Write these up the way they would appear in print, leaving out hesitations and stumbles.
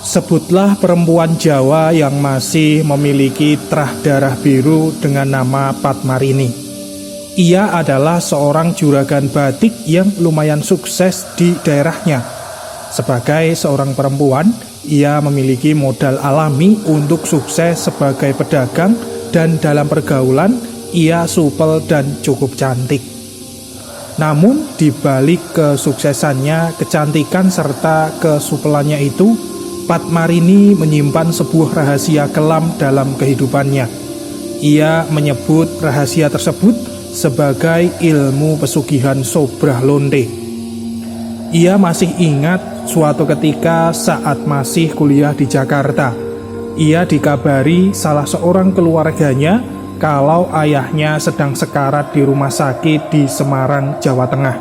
Sebutlah perempuan Jawa yang masih memiliki terah darah biru dengan nama Padmarini. Ia adalah seorang juragan batik yang lumayan sukses di daerahnya. Sebagai seorang perempuan, ia memiliki modal alami untuk sukses sebagai pedagang, dan dalam pergaulan ia supel dan cukup cantik. Namun di balik kesuksesannya, kecantikan serta kesupelannya itu, Padmarini menyimpan sebuah rahasia kelam dalam kehidupannya. Ia menyebut rahasia tersebut sebagai ilmu pesugihan Sobrah Lonte. Ia masih ingat suatu ketika saat masih kuliah di Jakarta. Ia dikabari salah seorang keluarganya kalau ayahnya sedang sekarat di rumah sakit di Semarang, Jawa Tengah.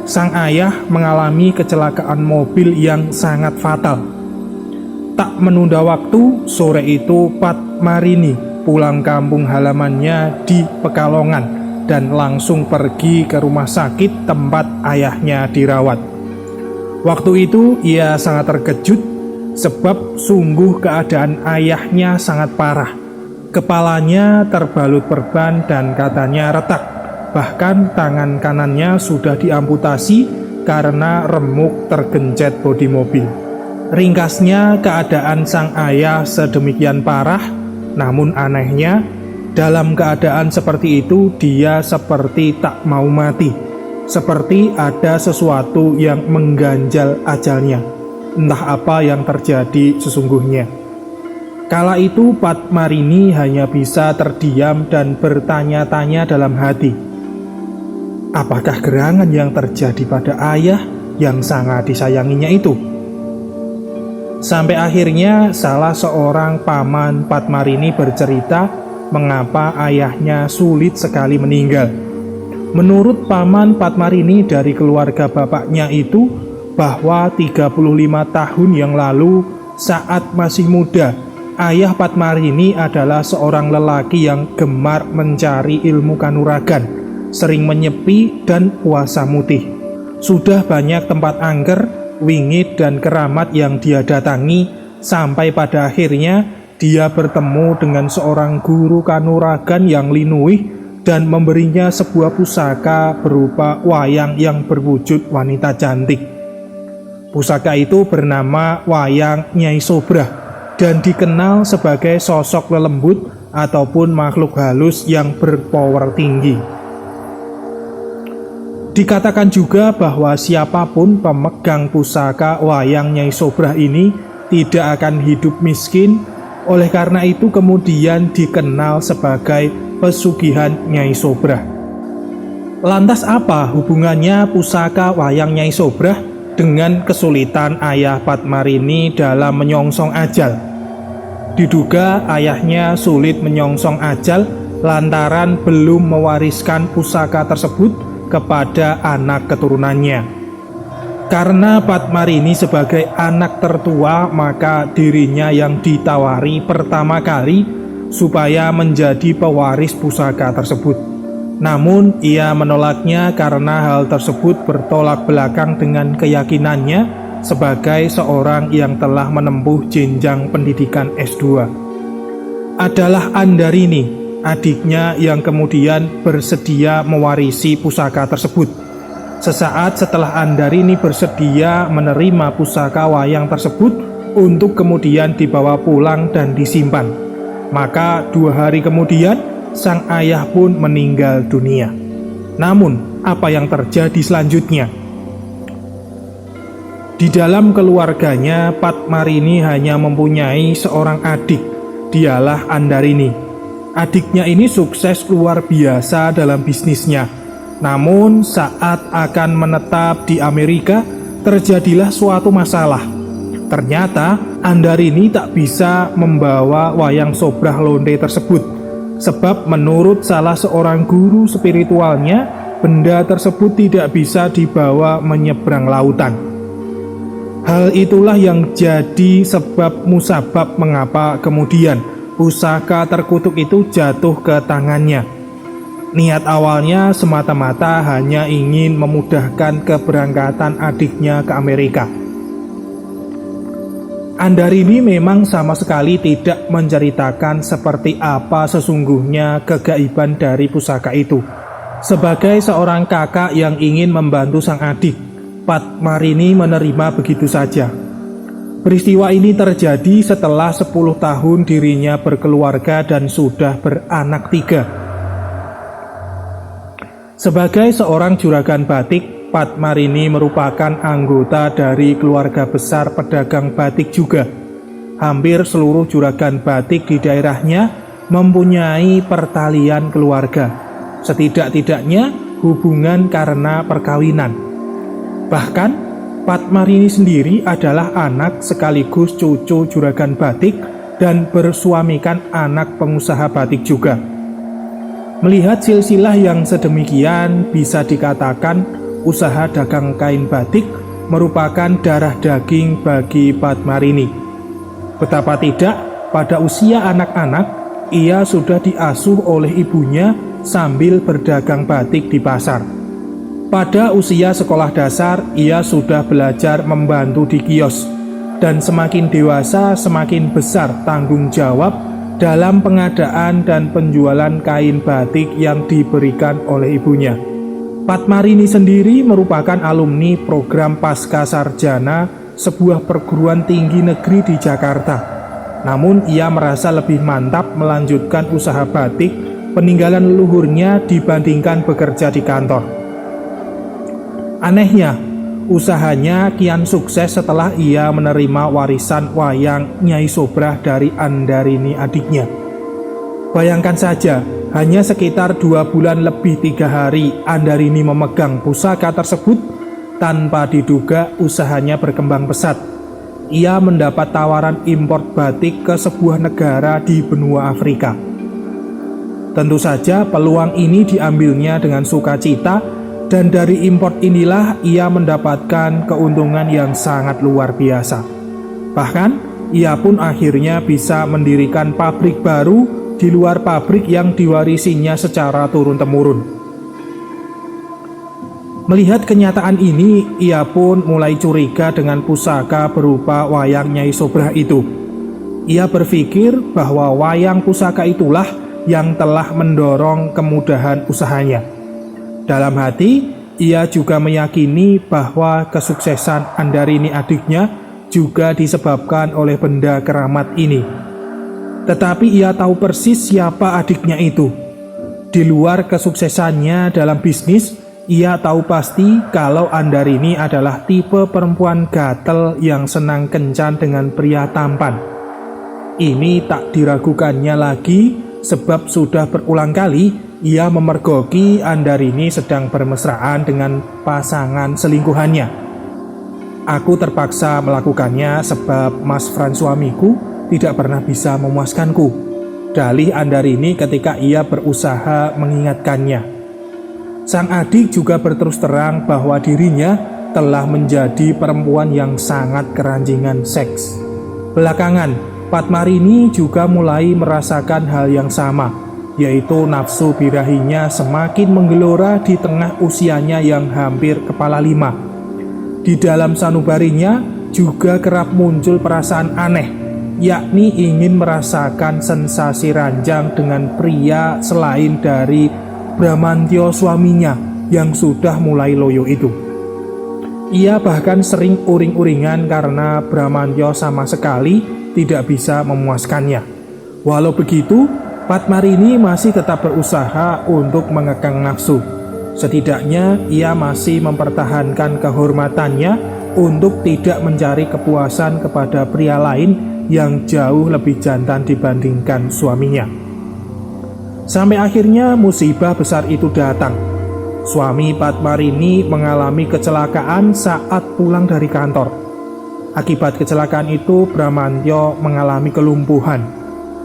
Sang ayah mengalami kecelakaan mobil yang sangat fatal. Tak menunda waktu, sore itu Padmarini pulang kampung halamannya di Pekalongan dan langsung pergi ke rumah sakit tempat ayahnya dirawat. Waktu itu ia sangat terkejut sebab sungguh keadaan ayahnya sangat parah. Kepalanya terbalut perban dan katanya retak. Bahkan tangan kanannya sudah diamputasi karena remuk tergencet bodi mobil. Ringkasnya, keadaan sang ayah sedemikian parah, namun anehnya, dalam keadaan seperti itu dia seperti tak mau mati, seperti ada sesuatu yang mengganjal ajalnya. Entah apa yang terjadi sesungguhnya. Kala itu Padmarini hanya bisa terdiam dan bertanya-tanya dalam hati. Apakah gerangan yang terjadi pada ayah yang sangat disayanginya itu? Sampai akhirnya salah seorang paman Padmarini bercerita mengapa ayahnya sulit sekali meninggal. Menurut paman Padmarini dari keluarga bapaknya itu, bahwa 35 tahun yang lalu saat masih muda, ayah Padmarini adalah seorang lelaki yang gemar mencari ilmu kanuragan, sering menyepi dan puasa mutih. Sudah banyak tempat angker, wingit dan keramat yang dia datangi, sampai pada akhirnya dia bertemu dengan seorang guru kanuragan yang linuih dan memberinya sebuah pusaka berupa wayang yang berwujud wanita cantik. Pusaka itu bernama Wayang Nyai Sobrah dan dikenal sebagai sosok lelembut ataupun makhluk halus yang berpower tinggi. Dikatakan juga bahwa siapapun pemegang pusaka Wayang Nyai Sobrah ini tidak akan hidup miskin. Oleh karena itu kemudian dikenal sebagai pesugihan Nyai Sobrah. Lantas apa hubungannya pusaka Wayang Nyai Sobrah dengan kesulitan ayah Padmarini dalam menyongsong ajal? Diduga ayahnya sulit menyongsong ajal lantaran belum mewariskan pusaka tersebut kepada anak keturunannya. Karena Padmarini sebagai anak tertua, maka dirinya yang ditawari pertama kali supaya menjadi pewaris pusaka tersebut. Namun ia menolaknya karena hal tersebut bertolak belakang dengan keyakinannya sebagai seorang yang telah menempuh jenjang pendidikan S2. Adalah Andarini, adiknya, yang kemudian bersedia mewarisi pusaka tersebut. Sesaat setelah Andarini bersedia menerima pusaka wayang tersebut untuk kemudian dibawa pulang dan disimpan, maka 2 hari kemudian sang ayah pun meninggal dunia. Namun apa yang terjadi selanjutnya? Di dalam keluarganya, Padmarini hanya mempunyai seorang adik, dialah Andarini. Adiknya ini sukses luar biasa dalam bisnisnya. Namun saat akan menetap di Amerika, terjadilah suatu masalah. Ternyata Andarini tak bisa membawa Wayang Sobrah Lonte tersebut, sebab menurut salah seorang guru spiritualnya, benda tersebut tidak bisa dibawa menyeberang lautan. Hal itulah yang jadi sebab musabab mengapa kemudian pusaka terkutuk itu jatuh ke tangannya. Niat awalnya semata-mata hanya ingin memudahkan keberangkatan adiknya ke Amerika. Andarini memang sama sekali tidak menceritakan seperti apa sesungguhnya kegaiban dari pusaka itu. Sebagai seorang kakak yang ingin membantu sang adik, Padmarini menerima begitu saja. Peristiwa ini terjadi setelah 10 tahun dirinya berkeluarga dan sudah beranak 3. Sebagai seorang juragan batik, Padmarini merupakan anggota dari keluarga besar pedagang batik juga. Hampir seluruh juragan batik di daerahnya mempunyai pertalian keluarga, setidak-tidaknya hubungan karena perkawinan. Bahkan Padmarini sendiri adalah anak sekaligus cucu juragan batik dan bersuamikan anak pengusaha batik juga. Melihat silsilah yang sedemikian, bisa dikatakan usaha dagang kain batik merupakan darah daging bagi Padmarini. Betapa tidak, pada usia anak-anak, ia sudah diasuh oleh ibunya sambil berdagang batik di pasar. Pada usia sekolah dasar, ia sudah belajar membantu di kios, dan semakin dewasa semakin besar tanggung jawab dalam pengadaan dan penjualan kain batik yang diberikan oleh ibunya. Padmarini sendiri merupakan alumni program Pasca Sarjana sebuah perguruan tinggi negeri di Jakarta. Namun ia merasa lebih mantap melanjutkan usaha batik peninggalan leluhurnya dibandingkan bekerja di kantor. Anehnya, usahanya kian sukses setelah ia menerima warisan wayang Nyai Sobrah dari Andarini adiknya. Bayangkan saja, hanya sekitar 2 bulan lebih 3 hari Andarini memegang pusaka tersebut, tanpa diduga usahanya berkembang pesat. Ia mendapat tawaran impor batik ke sebuah negara di benua Afrika. Tentu saja peluang ini diambilnya dengan sukacita, dan dari import inilah ia mendapatkan keuntungan yang sangat luar biasa. Bahkan, ia pun akhirnya bisa mendirikan pabrik baru di luar pabrik yang diwarisinya secara turun-temurun. Melihat kenyataan ini, ia pun mulai curiga dengan pusaka berupa wayang Nyai Sobrah itu. Ia berpikir bahwa wayang pusaka itulah yang telah mendorong kemudahan usahanya. Dalam hati, ia juga meyakini bahwa kesuksesan Andarini adiknya juga disebabkan oleh benda keramat ini. Tetapi ia tahu persis siapa adiknya itu. Di luar kesuksesannya dalam bisnis, ia tahu pasti kalau Andarini adalah tipe perempuan gatel yang senang kencan dengan pria tampan. Ini tak diragukannya lagi, sebab sudah berulang kali ia memergoki Andarini sedang bermesraan dengan pasangan selingkuhannya. Aku terpaksa melakukannya sebab Mas Fran suamiku tidak pernah bisa memuaskanku, dalih Andarini ketika ia berusaha mengingatkannya. Sang adik juga berterus terang bahwa dirinya telah menjadi perempuan yang sangat keranjingan seks. Belakangan, Padmarini juga mulai merasakan hal yang sama, yaitu nafsu birahinya semakin menggelora di tengah usianya yang hampir kepala 5. Di dalam sanubarinya juga kerap muncul perasaan aneh, yakni ingin merasakan sensasi ranjang dengan pria selain dari Bramantyo suaminya yang sudah mulai loyo itu. Ia bahkan sering uring-uringan karena Bramantyo sama sekali tidak bisa memuaskannya. Walau begitu, Padmarini masih tetap berusaha untuk mengekang nafsu. Setidaknya ia masih mempertahankan kehormatannya untuk tidak mencari kepuasan kepada pria lain yang jauh lebih jantan dibandingkan suaminya. Sampai akhirnya musibah besar itu datang. Suami Padmarini mengalami kecelakaan saat pulang dari kantor. Akibat kecelakaan itu, Bramantyo mengalami kelumpuhan.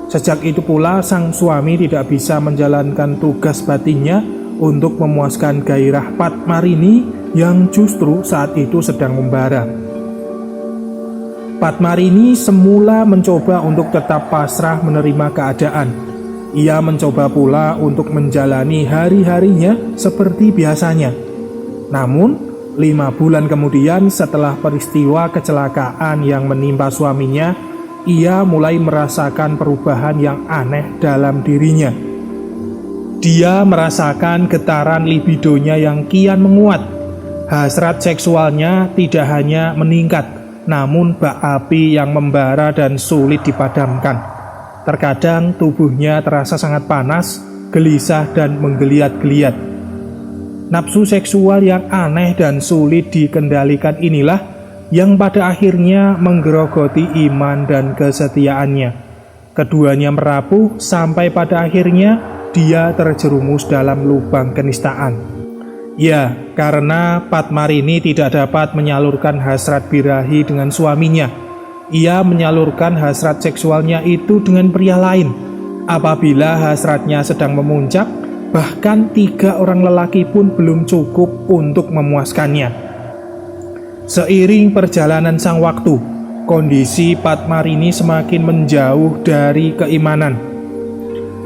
Sejak itu pula sang suami tidak bisa menjalankan tugas batinnya untuk memuaskan gairah Padmarini yang justru saat itu sedang membara. Padmarini semula mencoba untuk tetap pasrah menerima keadaan. Ia mencoba pula untuk menjalani hari-harinya seperti biasanya. Namun, 5 bulan kemudian setelah peristiwa kecelakaan yang menimpa suaminya, ia mulai merasakan perubahan yang aneh dalam dirinya. Dia merasakan getaran libidonya yang kian menguat. Hasrat seksualnya tidak hanya meningkat, namun bak api yang membara dan sulit dipadamkan. Terkadang tubuhnya terasa sangat panas, gelisah dan menggeliat-geliat. Nafsu seksual yang aneh dan sulit dikendalikan inilah yang pada akhirnya menggerogoti iman dan kesetiaannya. Keduanya merapuh sampai pada akhirnya dia terjerumus dalam lubang kenistaan. Ya, karena Padmarini tidak dapat menyalurkan hasrat birahi dengan suaminya. Ia menyalurkan hasrat seksualnya itu dengan pria lain. Apabila hasratnya sedang memuncak, bahkan 3 orang lelaki pun belum cukup untuk memuaskannya. Seiring perjalanan sang waktu, kondisi Padmarini semakin menjauh dari keimanan.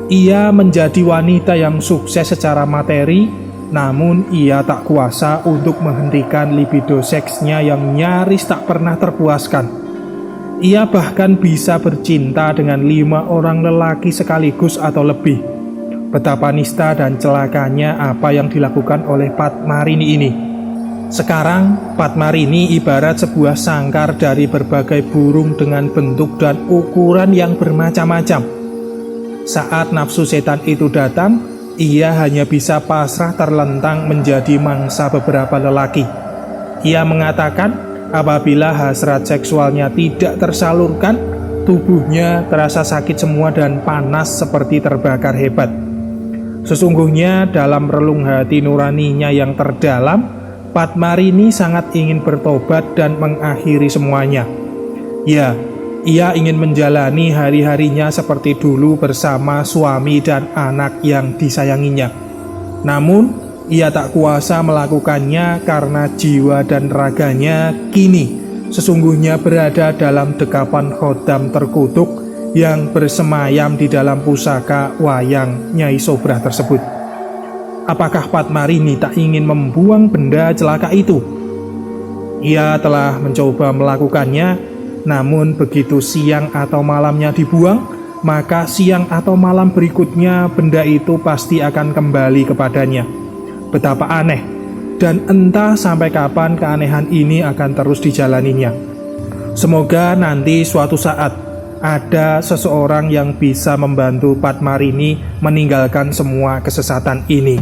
Ia menjadi wanita yang sukses secara materi, namun ia tak kuasa untuk menghentikan libido seksnya yang nyaris tak pernah terpuaskan. Ia bahkan bisa bercinta dengan 5 orang lelaki sekaligus atau lebih. Betapa nista dan celakanya apa yang dilakukan oleh Padmarini ini. Sekarang, Padmarini ibarat sebuah sangkar dari berbagai burung dengan bentuk dan ukuran yang bermacam-macam. Saat nafsu setan itu datang, ia hanya bisa pasrah terlentang menjadi mangsa beberapa lelaki. Ia mengatakan, apabila hasrat seksualnya tidak tersalurkan, tubuhnya terasa sakit semua dan panas seperti terbakar hebat. Sesungguhnya dalam relung hati nuraninya yang terdalam, Padmarini sangat ingin bertobat dan mengakhiri semuanya. Ya, ia ingin menjalani hari-harinya seperti dulu bersama suami dan anak yang disayanginya. Namun, ia tak kuasa melakukannya karena jiwa dan raganya kini sesungguhnya berada dalam dekapan khodam terkutuk yang bersemayam di dalam pusaka wayang Nyai Sobrah tersebut. Apakah Padmarini tak ingin membuang benda celaka itu? Ia telah mencoba melakukannya, namun begitu siang atau malamnya dibuang, maka siang atau malam berikutnya benda itu pasti akan kembali kepadanya. Betapa aneh, dan entah sampai kapan keanehan ini akan terus dijalaninya. Semoga nanti suatu saat ada seseorang yang bisa membantu Padmarini meninggalkan semua kesesatan ini.